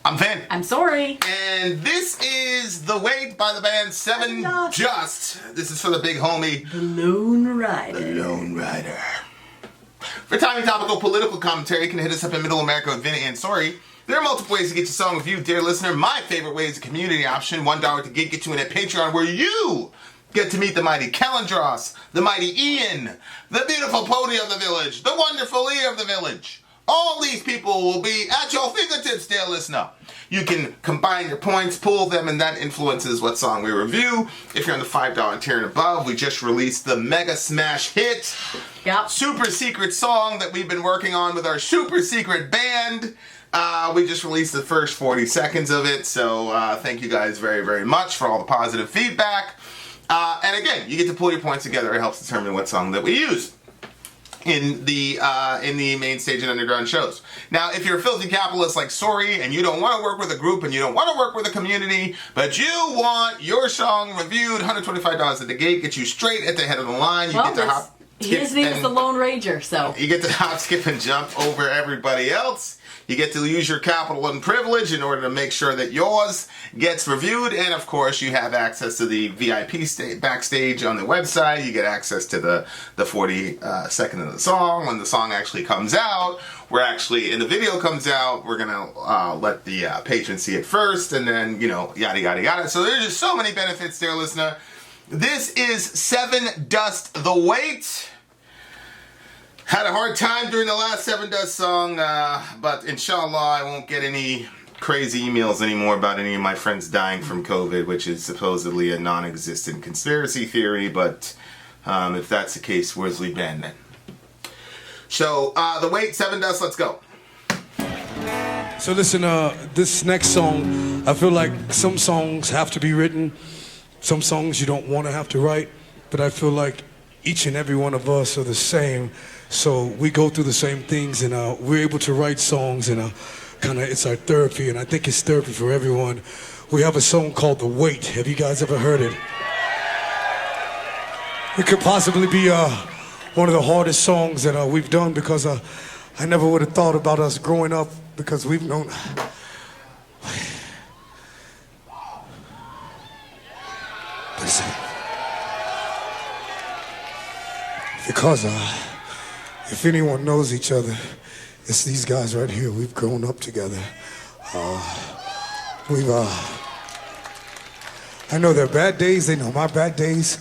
I'm Vin. I'm Sori. And this is The Wait by the band Sevendust. This is for the big homie, The Lone Rider. The Lone Rider. For timely, topical, political commentary, you can hit us up in Middle America with Vin and Sori. There are multiple ways to get your song reviewed, dear listener. My favorite way is a community option. $1 to get you in at Patreon, where you get to meet the mighty Calendros, the mighty Ian, the beautiful Pony of the village, the wonderful Lee of the village. All these people will be at your fingertips, dear listener. You can combine your points, pool them, and that influences what song we review. If you're on the $5 tier and above, we just released the mega smash hit, super secret song that we've been working on with our super secret band. We just released the first 40 seconds of it, so thank you guys very, very much for all the positive feedback. And again, you get to pull your points together. It helps determine what song that we use in the main stage and underground shows. Now, if you're a filthy capitalist like Sori and you don't want to work with a group and you don't want to work with a community, but you want your song reviewed, $125 at the gate, get you straight at the head of the line. You get to hop. His name is the Lone Ranger, so you get to hop, skip, and jump over everybody else. You get to use your capital and privilege in order to make sure that yours gets reviewed. And of course, you have access to the VIP backstage on the website. You get access to the 40-second of the song. When the song actually comes out, and the video comes out, we're going to let the patrons see it first. And then, yada, yada, yada. So there's just so many benefits there, listener. This is Sevendust, The Wait. Had a hard time during the last Sevendust song, but inshallah I won't get any crazy emails anymore about any of my friends dying from COVID, which is supposedly a non-existent conspiracy theory, but if that's the case, where's Lee Band then? So, The Wait, Sevendust, let's go. So listen, this next song, I feel like some songs have to be written, some songs you don't want to have to write, but I feel like each and every one of us are the same. So we go through the same things, and we're able to write songs, and it's our therapy, and I think it's therapy for everyone. We have a song called The Wait. Have you guys ever heard it? It could possibly be one of the hardest songs that we've done, because I never would have thought about us growing up, because we've known... Listen. Because if anyone knows each other, it's these guys right here. We've grown up together. I know their bad days. They know my bad days.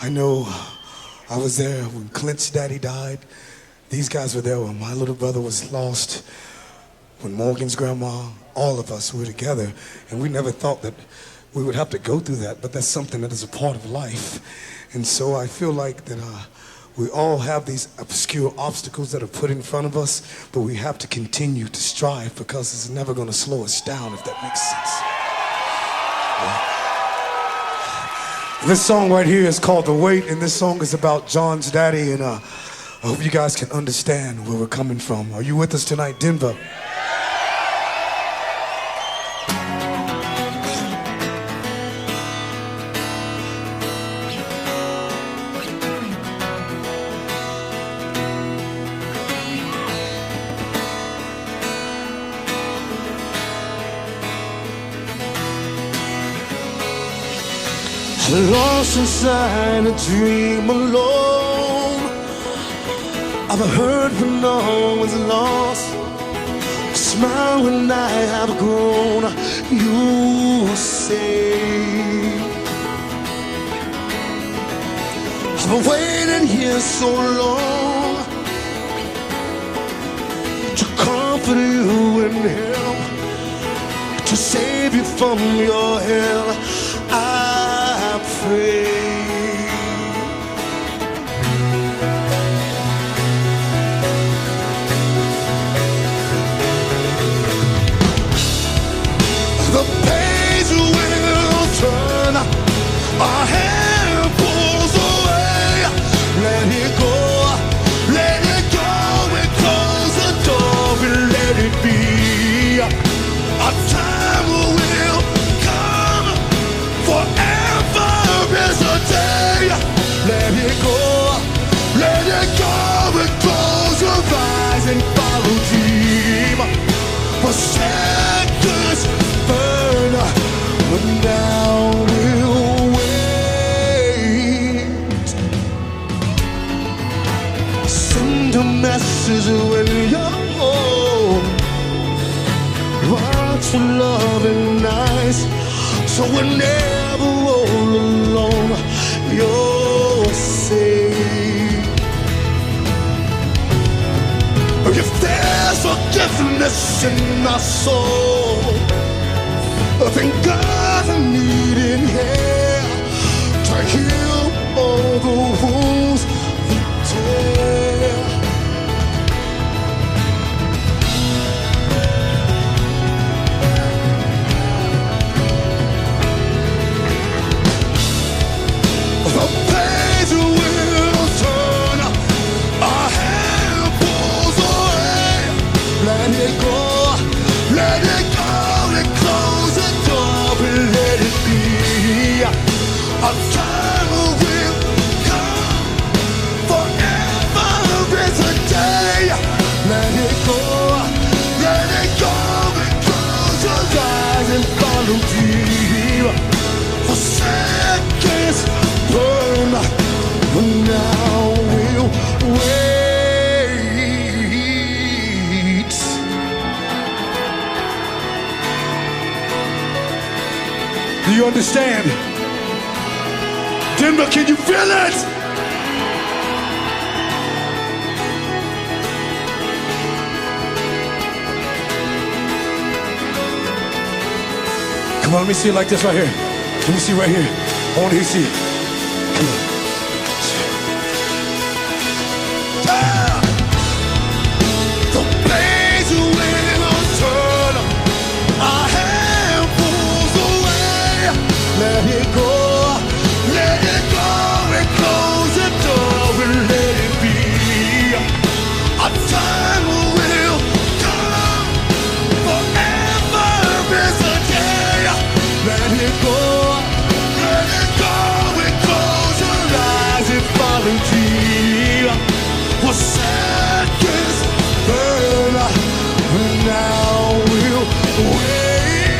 I know I was there when Clint's daddy died. These guys were there when my little brother was lost, when Morgan's grandma, all of us were together. And we never thought that we would have to go through that, but that's something that is a part of life. And so I feel like that we all have these obscure obstacles that are put in front of us, but we have to continue to strive, because it's never going to slow us down, if that makes sense. Yeah. This song right here is called The Wait, and this song is about John's daddy, and I hope you guys can understand where we're coming from. Are you with us tonight, Denver? Lost inside a dream alone. I've heard when no one's lost. Smile when I have grown, you say. I've been waiting here so long to comfort you and help, to save you from your hell. I pray. The page will turn, our hand pulls away. Let it go, let it go, and close the door and let it be. Our time will come, forever is a day. Let it go, and close your eyes and follow dream. message when you're home. Lots of love and nice, so whenever all alone you're safe. If there's forgiveness in my soul, then God I need in here to heal all the wounds that tear. The page will turn, our hand pulls away. Let it go, let it go, and close the door and let it be. A time will come, forever is a day. Let it go, and close your eyes and follow deep. For seconds burn, but now we'll wait. Do you understand? Denver, can you feel it? Come on, let me see it like this right here. Let me see right here. I want to see it. Come on. Ah! The blaze will turn. Our hand pulls away. Let it go. Let it go. And close the door and let it be. A time will come. Forever is a day. Let it go. Let it go and close your eyes and follow deep. For seconds burn, now we'll wait.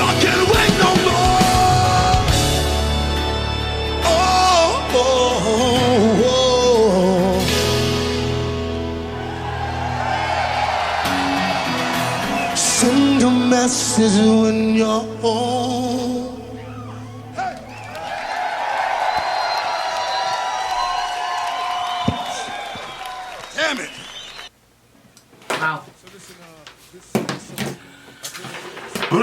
I can't wait no more. Oh, oh, oh. Send a message when you're home. Damn it. Wow. A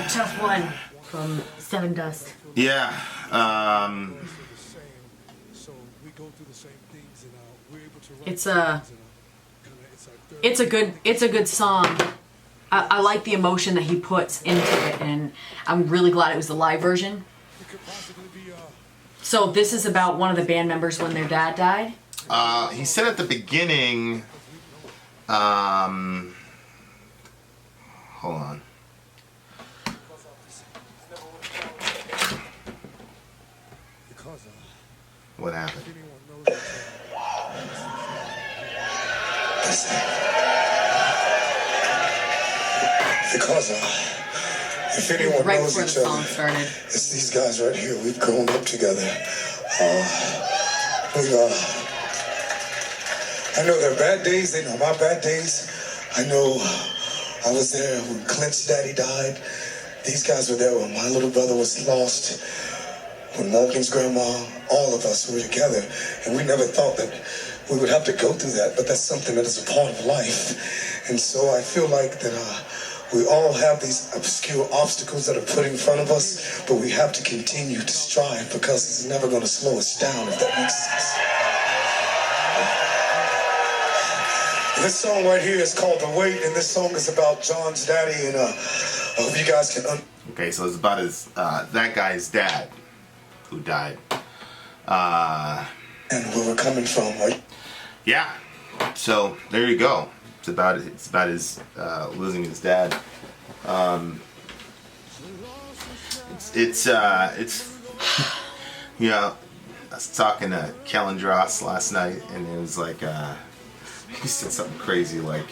tough one from Sevendust. Yeah. So we go through the same things and we're able to It's a good song. I like the emotion that he puts into it, and I'm really glad it was the live version. So this is about one of the band members when their dad died. He said at the beginning, hold on. What happened? Because if anyone Right knows before the each song other, started. it's these guys right here. We've grown up together. I know their bad days. They know my bad days. I know I was there when Clint's daddy died. These guys were there when my little brother was lost. When Morgan's grandma, all of us were together. And we never thought that we would have to go through that. But that's something that is a part of life. And so I feel like that we all have these obscure obstacles that are put in front of us, but we have to continue to strive because it's never going to slow us down, if that makes sense. This song right here is called The Wait, and this song is about John's daddy, and I hope you guys can... Okay, so it's about his, that guy's dad who died. And where we're coming from, right? Yeah, so there you go. It's about his losing his dad. It's you know, I was talking to Kellen Dross last night, and it was like he said something crazy like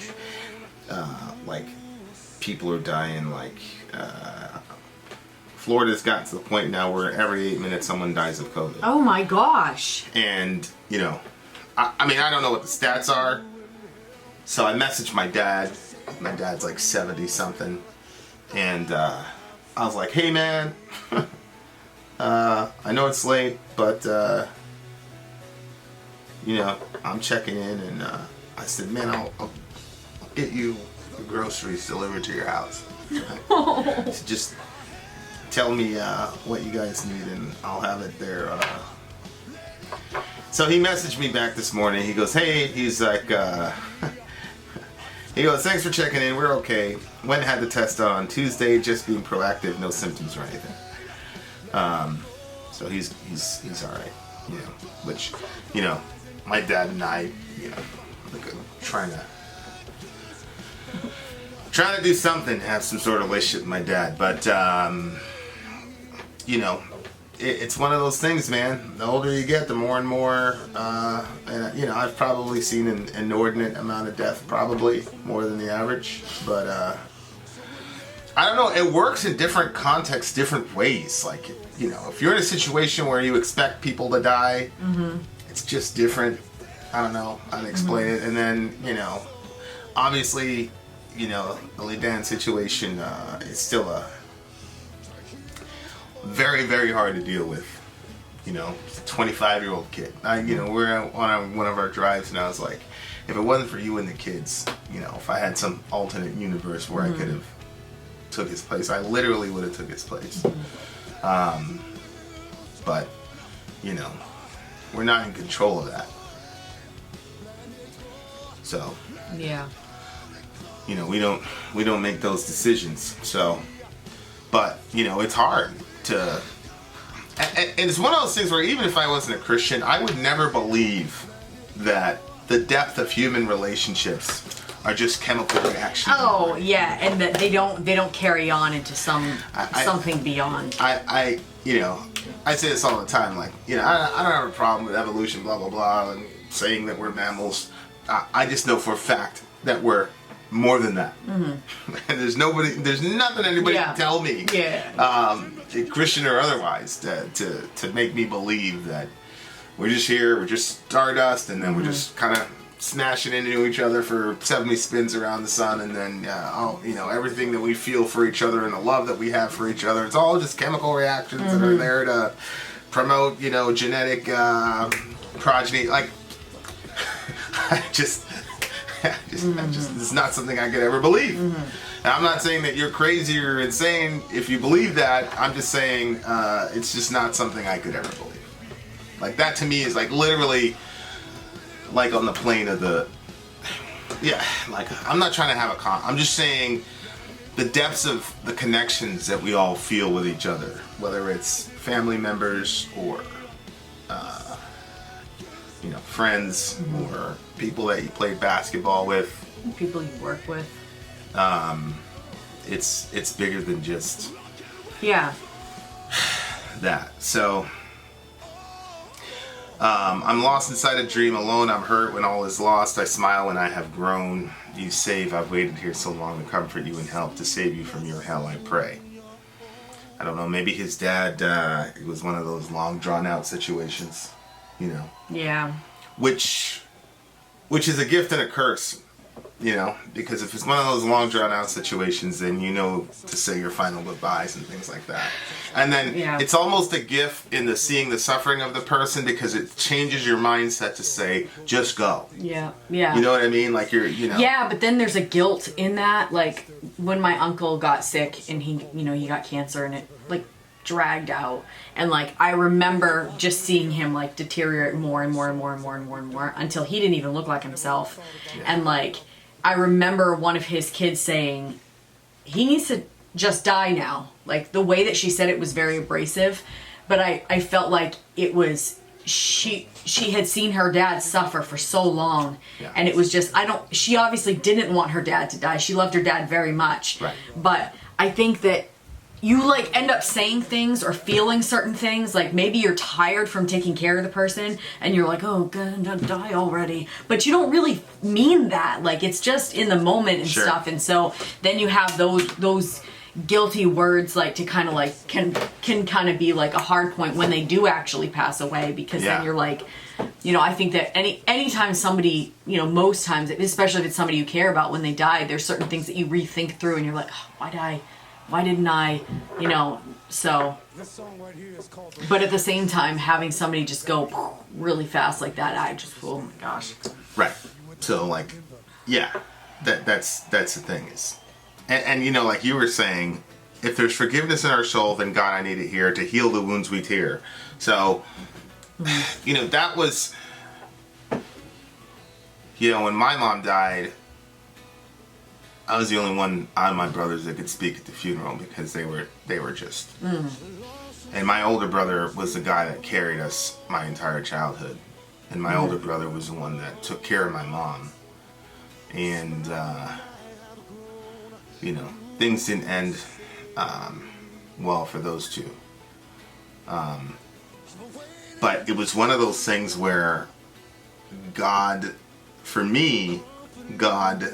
people are dying like Florida's gotten to the point now where every 8 minutes someone dies of COVID. Oh my gosh. And, you know, I mean, I don't know what the stats are. So I messaged my dad. My dad's like 70 something. And I was like, hey man, I know it's late, but, you know, I'm checking in. And I said, man, I'll get you the groceries delivered to your house. So just tell me what you guys need and I'll have it there. So he messaged me back this morning. He goes, hey, he's like, he goes, thanks for checking in. We're okay. Went and had the test on Tuesday, just being proactive, no symptoms or anything. So he's all right, you know, which, you know, my dad and I, you know, like trying to do something, have some sort of relationship with my dad, but you know, it's one of those things, man. The older you get, the more and more, and you know, I've probably seen an inordinate amount of death, probably more than the average, but I don't know, it works in different contexts, different ways. Like, you know, if you're in a situation where you expect people to die, it's just different. I don't know how to explain it. And then, you know, obviously, you know, the Lee Dan situation is still a very, very hard to deal with. You know, it's a 25-year-old kid. You know, we're on one of our drives, and I was like, if it wasn't for you and the kids, you know, if I had some alternate universe where I could have took his place, I literally would have took his place. But, you know, we're not in control of that. So, Yeah. you know, we don't make those decisions. So, but, you know, it's hard to, and it's one of those things where even if I wasn't a Christian, I would never believe that the depth of human relationships are just chemical reactions. Oh yeah, and that they don't carry on into something beyond. I you know, I say this all the time, like, you know, I don't have a problem with evolution, blah blah blah, and saying that we're mammals. I just know for a fact that we're more than that. And there's nothing anybody can tell me, Christian or otherwise, to make me believe that we're just here, we're just stardust, and then we're just kind of smashing into each other for 70 spins around the sun, and then you know, everything that we feel for each other and the love that we have for each other, it's all just chemical reactions that are there to promote, you know, genetic progeny. Like, it's not something I could ever believe. And I'm not saying that you're crazy or insane if you believe that. I'm just saying it's just not something I could ever believe. Like, that to me is like literally like on the plane of the, like, I'm not trying to have I'm just saying the depths of the connections that we all feel with each other, whether it's family members or you know, friends or people that you played basketball with, People you work with. it's bigger than just Yeah. that. So I'm lost inside a dream alone. I'm hurt when all is lost. I smile when I have grown. You save. I've waited here so long to comfort you and help to save you from your hell, I pray. I don't know, maybe his dad, it was one of those long drawn out situations, you know. Yeah. Which is a gift and a curse, you know, because if it's one of those long drawn out situations, then you know to say your final goodbyes and things like that. And then it's almost a gift in the seeing the suffering of the person, because it changes your mindset to say, just go. Yeah. Yeah. You know what I mean? Like, you're, you know. Yeah, but then there's a guilt in that. Like, when my uncle got sick and he, you know, he got cancer and it, like, dragged out, and like I remember just seeing him like deteriorate more and more and more and more and more and more until he didn't even look like himself. And like I remember one of his kids saying, he needs to just die now. Like, the way that she said it was very abrasive, but I felt like it was, she had seen her dad suffer for so long, and it was just, she obviously didn't want her dad to die. She loved her dad very much. Right. But I think that you like end up saying things or feeling certain things, like maybe you're tired from taking care of the person and you're like, oh god, die already, but you don't really mean that. Like, it's just in the moment and stuff. And so then you have those guilty words like to kind of like can kind of be like a hard point when they do actually pass away, because then you're like, you know, I think that anytime somebody, you know, most times, especially if it's somebody you care about, when they die, there's certain things that you rethink through and you're like, oh, why didn't I, you know, so. But at the same time, having somebody just go really fast like that, I just, oh my gosh. Right. So like, yeah, that's the thing is, and you know, like you were saying, if there's forgiveness in our soul, then God, I need it here to heal the wounds we tear. So, you know, that was, you know, when my mom died, I was the only one out of my brothers that could speak at the funeral, because they were just, and my older brother was the guy that carried us my entire childhood, and my older brother was the one that took care of my mom, and you know, things didn't end well for those two, but it was one of those things where God, for me, God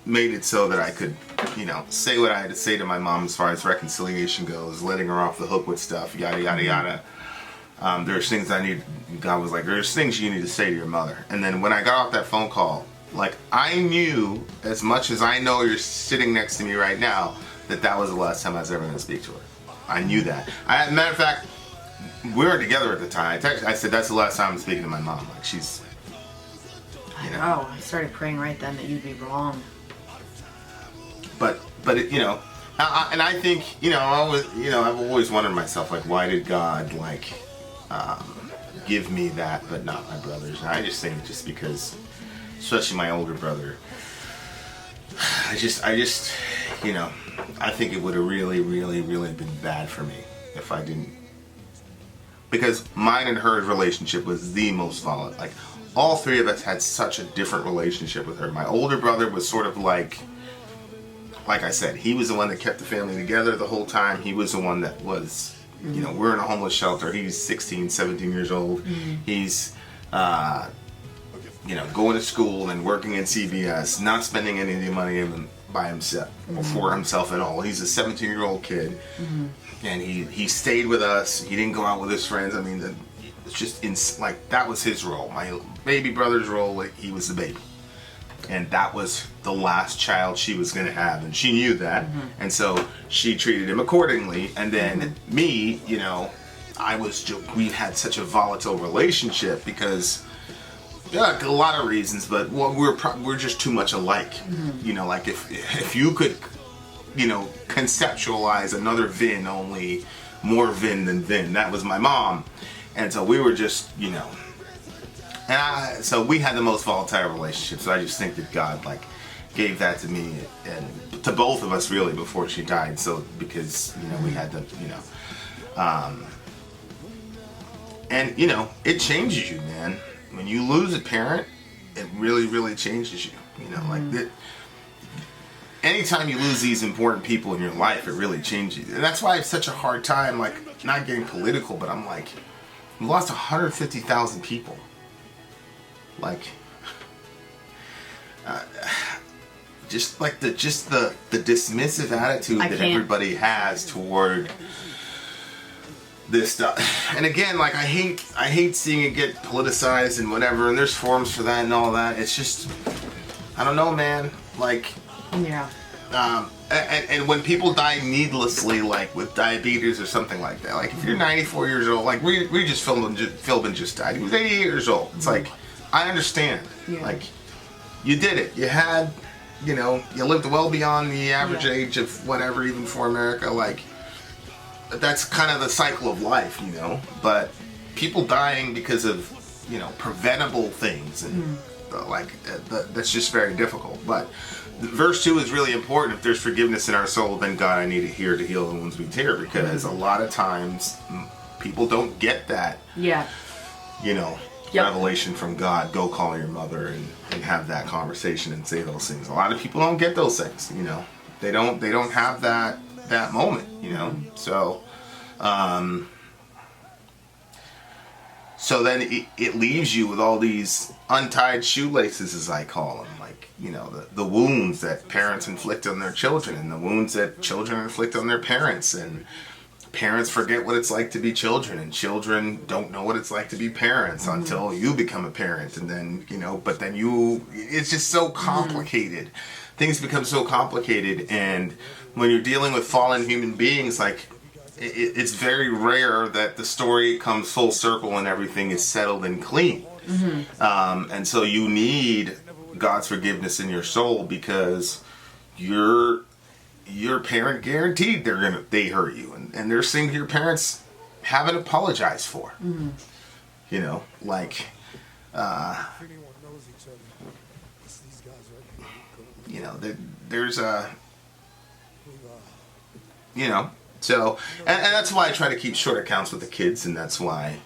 made it so that I could, you know, say what I had to say to my mom as far as reconciliation goes, letting her off the hook with stuff, yada yada yada. There's things God was like, there's things you need to say to your mother. And then when I got off that phone call, like, I knew, as much as I know you're sitting next to me right now, that was the last time I was ever going to speak to her. I knew that. Matter of fact, we were together at the time. I said, that's the last time I'm speaking to my mom. Like, she's, you know. Oh, I started praying right then that you'd be wrong. But it, you know, and I think, you know, I've always wondered myself, like, why did God, like, give me that, but not my brothers? And I just think just because, especially my older brother, I just, you know, I think it would have really, really, really been bad for me if I didn't, because mine and her relationship was the most volatile. Like, all three of us had such a different relationship with her. My older brother was sort of like I said, he was the one that kept the family together the whole time. He was the one that was, you know, we're in a homeless shelter. He's 16, 17 years old. He's, you know, going to school and working in CVS, not spending any of the money by himself or for himself at all. He's a 17-year-old kid, and he stayed with us. He didn't go out with his friends. I mean, it's just like, that was his role. My baby brother's role, like, he was the baby. And that was the last child she was going to have, and she knew that, and so she treated him accordingly. And then me, you know, we had such a volatile relationship because, yeah, a lot of reasons, but we're just too much alike. You know, like if you could, you know, conceptualize another Vin, only more Vin than Vin, that was my mom, and so we were just, you know. And so we had the most volatile relationship. So I just think that God, like, gave that to me and to both of us, really, before she died. So because, you know, we had to, you know, and, you know, it changes you, man. When you lose a parent, it really, really changes you. You know, like that. Anytime you lose these important people in your life, it really changes you. And that's why I have such a hard time, like, not getting political, but I'm like, we lost 150,000 people. Like, just like the dismissive attitude that everybody has toward this stuff. And again, like, I hate seeing it get politicized and whatever, and there's forums for that and all that. It's just, I don't know, man. Like, yeah. And when people die needlessly, like with diabetes or something like that, like if you're 94 years old, like we just Philbin just died. He was 88 years old. It's like, I understand. Yeah. Like, you did it. You had, you know, you lived well beyond the average age of whatever, even for America. Like, that's kind of the cycle of life, you know. But people dying because of, you know, preventable things, and that's just very difficult. But verse 2 is really important. If there's forgiveness in our soul, then God, I need it here to heal the wounds we tear. Because a lot of times people don't get that. Yeah. You know. Revelation from God, go call your mother and have that conversation and say those things. A lot of people don't get those things, you know. They don't have that moment, you know. So So then it leaves you with all these untied shoelaces, as I call them, like, you know, the wounds that parents inflict on their children, and the wounds that children inflict on their parents, and parents forget what it's like to be children, and children don't know what it's like to be parents until you become a parent, and then, you know, but then it's just so complicated. Things become so complicated, and when you're dealing with fallen human beings, like, it's very rare that the story comes full circle and everything is settled and clean. And so you need God's forgiveness in your soul, because your parent guaranteed they hurt you, and there's things your parents haven't apologized for. You know, like you know, there's a, you know, so and that's why I try to keep short accounts with the kids, and that's why,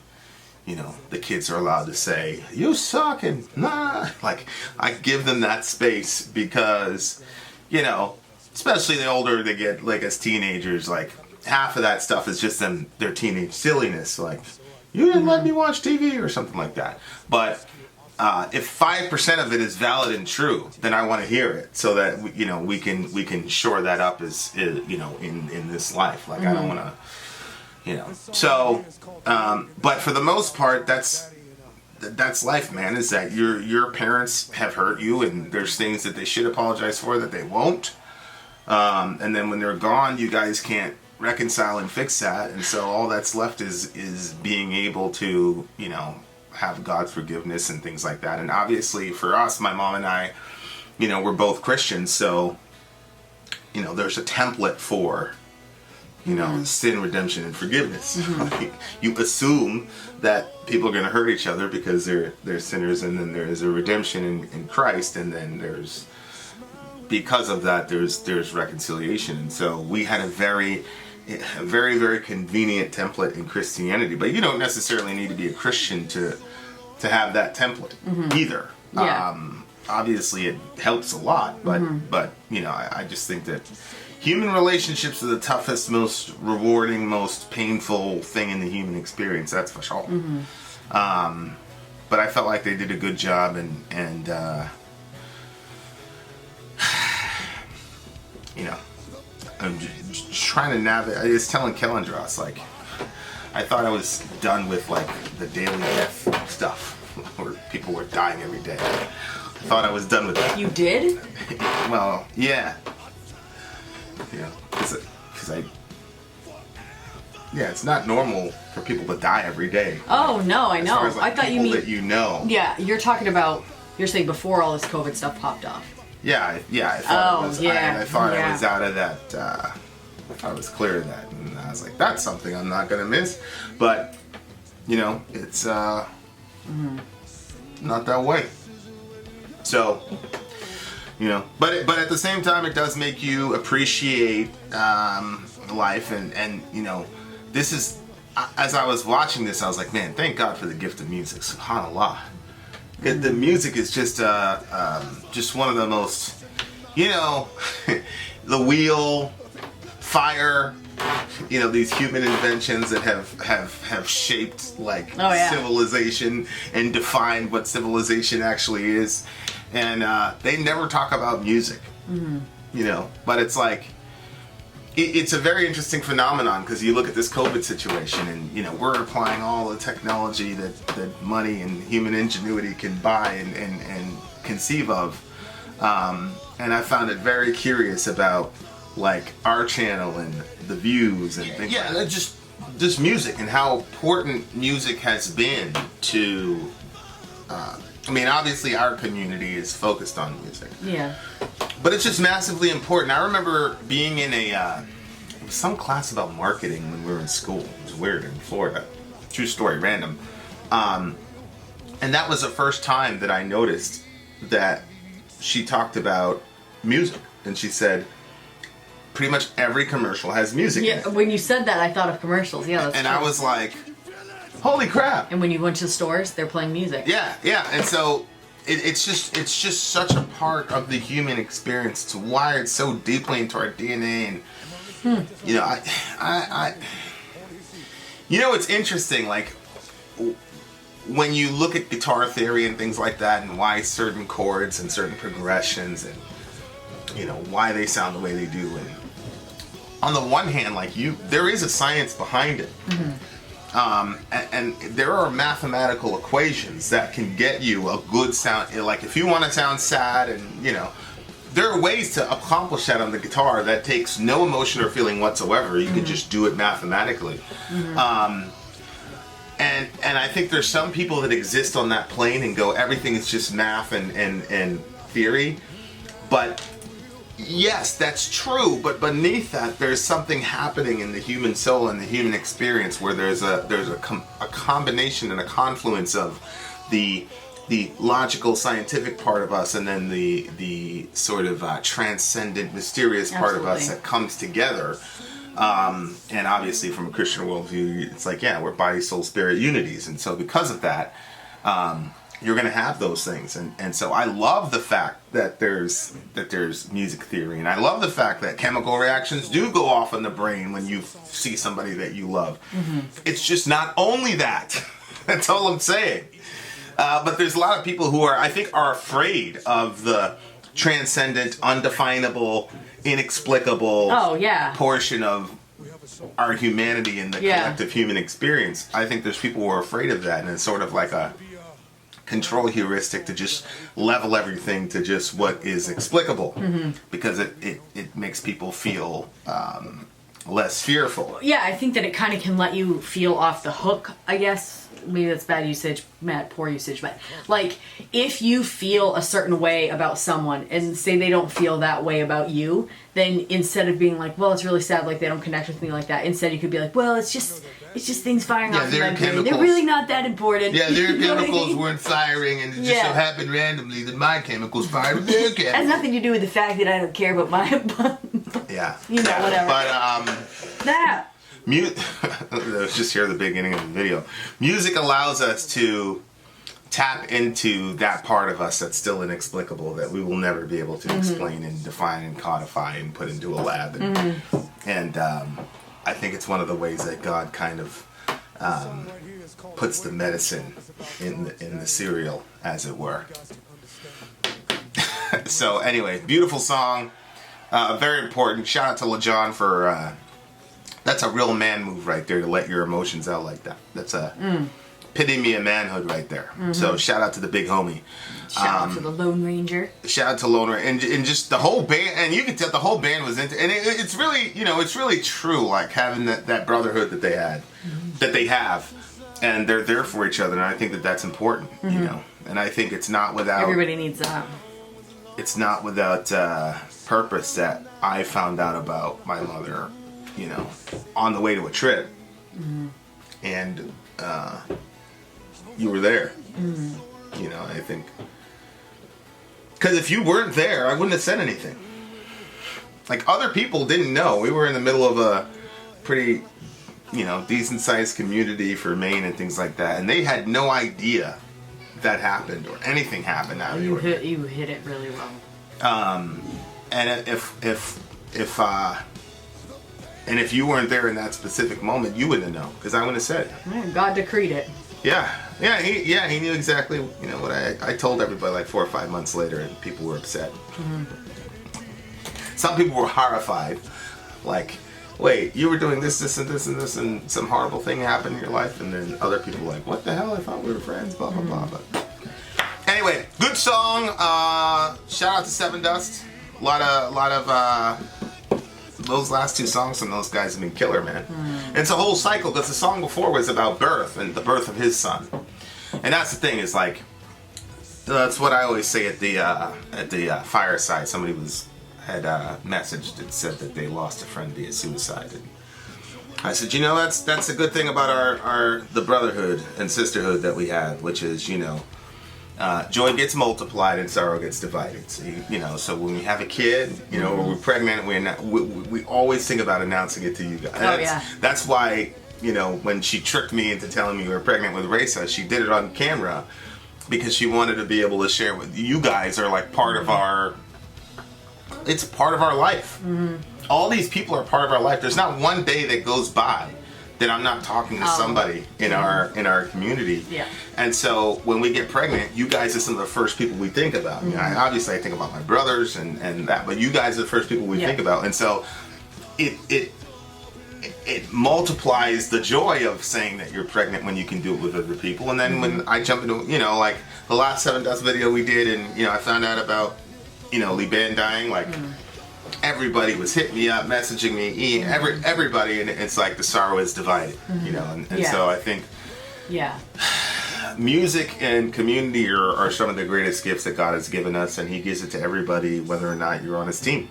you know, the kids are allowed to say, "You suck," and nah. Like, I give them that space, because, you know, especially the older they get, like as teenagers, like half of that stuff is just their teenage silliness. Like, you didn't let me watch TV or something like that. But if 5% of it is valid and true, then I want to hear it, so that you know, we can shore that up as, you know, in this life. Like, I don't want to, you know. So, but for the most part, that's life, man. Is that your parents have hurt you, and there's things that they should apologize for that they won't. And then when they're gone, you guys can't reconcile and fix that, and so all that's left is being able to, you know, have God's forgiveness and things like that. And obviously for us, my mom and I, you know, we're both Christians, so, you know, there's a template for, you know, sin, redemption, and forgiveness. Like, you assume that people are going to hurt each other because they're sinners, and then there's a redemption in Christ, and then there's, because of that, there's reconciliation. And so we had a very, very convenient template in Christianity, but you don't necessarily need to be a Christian to have that template either. Yeah. Obviously it helps a lot, but you know, I just think that human relationships are the toughest, most rewarding, most painful thing in the human experience, that's for sure. But I felt like they did a good job, and you know, I'm just trying to navigate. I was telling Kellendross, like, I thought I was done with, like, the daily death stuff, where people were dying every day. I thought I was done with that. You did? Well, yeah. Yeah, because yeah, it's not normal for people to die every day. Oh, no, I know. As far as, like, I thought you people mean... that you know. Yeah, you're talking about... You're saying before all this COVID stuff popped off. Yeah, I thought I was out of that. I was clear of that, and I was like, that's something I'm not gonna miss. But you know, it's not that way. So, you know, but at the same time, it does make you appreciate life, and you know, this is, as I was watching this, I was like, man, thank God for the gift of music, subhanallah. The music is just one of the most, you know, the wheel, fire, you know, these human inventions that have shaped, like, civilization and defined what civilization actually is. And they never talk about music, you know, but it's like, it's a very interesting phenomenon, because you look at this COVID situation, and you know, we're applying all the technology that money and human ingenuity can buy and conceive of, and I found it very curious about, like, our channel and the views and things. Yeah, like just music, and how important music has been to. I mean, obviously our community is focused on music. Yeah. But it's just massively important. I remember being in some class about marketing when we were in school. It was weird, in Florida. True story, random. And that was the first time that I noticed that she talked about music. And she said, pretty much every commercial has music in it. When you said that, I thought of commercials. Yeah, that's and true. I was like, holy crap. And when you went to the stores, they're playing music. Yeah. And so it's just such a part of the human experience. It's wired so deeply into our DNA. And you know, I you know, it's interesting, like, when you look at guitar theory and things like that, and why certain chords and certain progressions and, you know, why they sound the way they do, and on the one hand, like there is a science behind it. And there are mathematical equations that can get you a good sound. Like if you want to sound sad, and you know, there are ways to accomplish that on the guitar that takes no emotion or feeling whatsoever. You can just do it mathematically. And I think there's some people that exist on that plane and go, everything is just math and theory. But yes, that's true. But beneath that, there's something happening in the human soul and the human experience where there's a combination and a confluence of the logical, scientific part of us, and then the sort of transcendent, mysterious part of us that comes together. And obviously, from a Christian worldview, it's like, yeah, we're body, soul, spirit unities, and so because of that, you're going to have those things, and so I love the fact that there's music theory, and I love the fact that chemical reactions do go off in the brain when you see somebody that you love. It's just not only that. That's all I'm saying. But there's a lot of people who I think are afraid of the transcendent, undefinable, inexplicable portion of our humanity and the collective human experience. I think there's people who are afraid of that, and it's sort of like a control heuristic to just level everything to just what is explicable, because it makes people feel less fearful. Yeah, I think that it kind of can let you feel off the hook, I guess. Maybe that's bad usage, poor usage, but like if you feel a certain way about someone and say they don't feel that way about you, then instead of being like, well, it's really sad, like they don't connect with me like that, instead you could be like, well, it's just things firing off in my brain. They're really not that important. Yeah, their chemicals weren't firing, and it just so happened randomly that my chemicals fired with their chemicals. It has nothing to do with the fact that I don't care about my whatever. But that. Let's just hear the beginning of the video. Music allows us to tap into that part of us that's still inexplicable, that we will never be able to explain and define and codify and put into a lab. And I think it's one of the ways that God kind of puts the medicine in the cereal, as it were. So anyway, beautiful song, very important. Shout out to LaJohn for that's a real man move right there, to let your emotions out like that. That's a epitome of manhood right there. So shout out to the big homie. Shout out to the Lone Ranger. Shout out to Lone Ranger, and just the whole band. And you can tell the whole band was into. And it's really, you know, it's really true. Like having that brotherhood that they had, that they have, and they're there for each other. And I think that that's important. You know, and I think it's not without. Everybody needs that. It's not without purpose that I found out about my mother, you know, on the way to a trip, and you were there. You know, I think, because if you weren't there, I wouldn't have said anything. Like, other people didn't know. We were in the middle of a pretty, you know, decent sized community for Maine and things like that, and they had no idea that happened or anything happened. You hit it really well. And if you weren't there in that specific moment, you wouldn't know, because I wouldn't have said it. God decreed it. He knew exactly, you know, what I told everybody like 4 or 5 months later, and people were upset. Some people were horrified, like, wait, you were doing this, this, and this, and this, and some horrible thing happened in your life, and then other people were like, what the hell, I thought we were friends, blah, blah, blah. But anyway, good song. Shout out to Sevendust. A lot of those last 2 songs from those guys have been killer, man. It's a whole cycle, because the song before was about birth and the birth of his son. And that's the thing, is like, that's what I always say at the fireside. Somebody had messaged and said that they lost a friend via suicide. And I said, you know, that's a good thing about the brotherhood and sisterhood that we have, which is, you know, joy gets multiplied and sorrow gets divided. So, you know, so when we have a kid, you know, or we're pregnant, we always think about announcing it to you guys. That's why, you know, when she tricked me into telling me we were pregnant with Raisa, she did it on camera, because she wanted to be able to share with you guys. Are like part of our. It's part of our life. All these people are part of our life. There's not one day that goes by then I'm not talking to somebody in our community. Yeah. And so when we get pregnant, you guys are some of the first people we think about. You know, obviously I think about my brothers and that, but you guys are the first people we think about. And so it multiplies the joy of saying that you're pregnant when you can do it with other people. And then when I jump into, you know, like the last Sevendust video we did, and you know, I found out about, you know, Lee Ban dying, like everybody was hitting me up, messaging me, everybody, and it's like the sorrow is divided, you know, and so I think music and community are some of the greatest gifts that God has given us, and He gives it to everybody, whether or not you're on His team,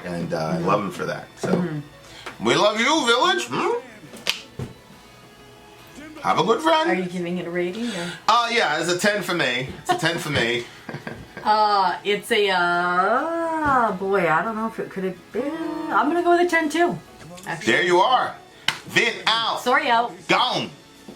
and I love Him for that. So we love you, Village. Have a good friend. Are you giving it a rating? Or? Yeah, it's a 10 for me. It's a 10 for me. It's a boy. I don't know if it could have been. I'm gonna go with a 10 too. Actually. There you are. Vin out. Sorry out. Gone.